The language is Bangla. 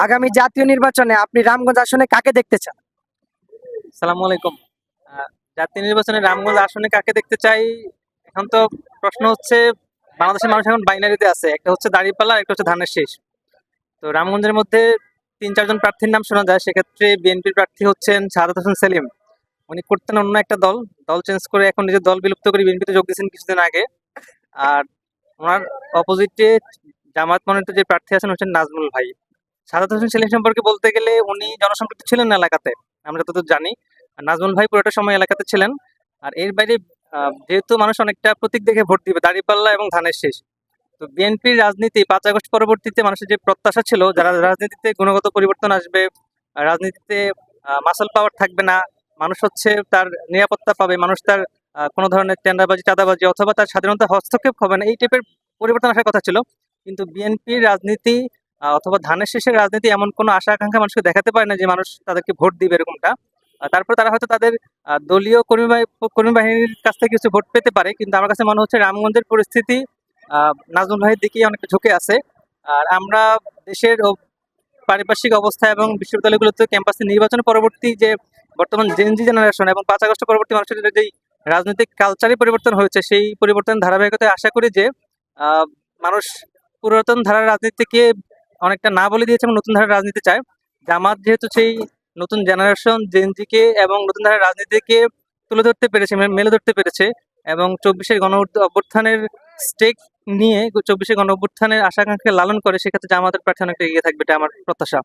আগামী জাতীয় নির্বাচনে আপনি রামগঞ্জ আসনে কাকে দেখতে চান? সালামু আলাইকুম। জাতীয় নির্বাচনে রামগঞ্জ আসনে কাকে দেখতে চাই? এখন তো প্রশ্ন হচ্ছে, বাংলাদেশের মানুষ এখন বাইনারিতে আছে, একটা হচ্ছে দাঁড়িপাল্লা, একটা হচ্ছে ধানের শীষ। তো রামগঞ্জের মধ্যে ৩-৪ জন প্রার্থীর নাম শোনা যায়। সেক্ষেত্রে বিএনপির প্রার্থী হচ্ছেন শাহাদাত হোসেন সেলিম। উনি করতেন অন্য একটা দল, দল চেঞ্জ করে এখন নিজের দল বিলুপ্ত করে বিএনপিতে যোগ দিয়েছেন কিছুদিন আগে। আর ওনার অপোজিটে জামায়াত মনোনীত যে প্রার্থী আছেন হচ্ছেন নাজমুল ভাই। শাহাদাত হোসেন সেলিম সম্পর্কে বলতে গেলে উনি জনসংপৃক্ত ছিলেন না এলাকাতে, আমরা যতদূর জানি। আর নাজমুল ভাই পুরোটা সময় এলাকাতে ছিলেন। আর এর বাইরে যেহেতু মানুষ অনেকটা প্রতীক দেখে ভোট দিবে, দাঁড়িপাল্লা এবং ধানের শীষ। তো বিএনপির রাজনীতি ৫ আগস্ট পরবর্তীতে মানুষের যে প্রত্যাশা ছিল, যারা রাজনীতিতে গুণগত পরিবর্তন আসবে, রাজনীতিতে মাসল পাওয়ার থাকবে না, মানুষ হচ্ছে তার নিরাপত্তা পাবে, মানুষ তার কোনো ধরনের টেন্ডারবাজি, চাঁদাবাজি অথবা তার স্বাধীনতা হস্তক্ষেপ হবে না, এই টাইপের পরিবর্তন আসার কথা ছিল। কিন্তু বিএনপির রাজনীতি অথবা ধানের শীষের রাজনীতি এমন কোনো আশা আকাঙ্ক্ষা মানুষকে দেখাতে পারে না যে মানুষ তাদেরকে ভোট দিবে এরকমটা। তারপর তারা হয়তো তাদের দলীয় কর্মী বাহিনীর কাছ থেকে কিছু ভোট পেতে পারে, কিন্তু আমার কাছে মনে হচ্ছে রামগঞ্জের পরিস্থিতি নাজমুল ভাইয়ের দিকেই অনেকটা ঝুঁকে আছে। আর আমরা দেশের পারিপার্শ্বিক অবস্থা এবং বিশ্ববিদ্যালয়গুলোতে ক্যাম্পাসে নির্বাচন পরবর্তী যে বর্তমান জেনজি জেনারেশন এবং ৫ আগস্ট পরবর্তী মানুষের যেই রাজনৈতিক কালচারে পরিবর্তন হয়েছে, সেই পরিবর্তন ধারাবাহিকতায় আশা করি যে আহ, মানুষ পুরাতন ধারার রাজনীতিকে অনেকটা না বলে দিয়েছে এবং নতুন ধারার রাজনীতি চায়। জামাত যেহেতু সেই নতুন জেনারেশন জেনজিকে এবং নতুন ধারার রাজনীতিকে তুলে ধরতে পেরেছে, মেলে ধরতে পেরেছে, এবং ২৪-এর অভ্যুত্থানের স্টেক নিয়ে ২৪-এর গণ অভ্যুত্থানের আশা আকাঙ্ক্ষা লালন করে, সেক্ষেত্রে জামাতের প্রার্থী অনেকটা এগিয়ে থাকবে, এটা আমার প্রত্যাশা।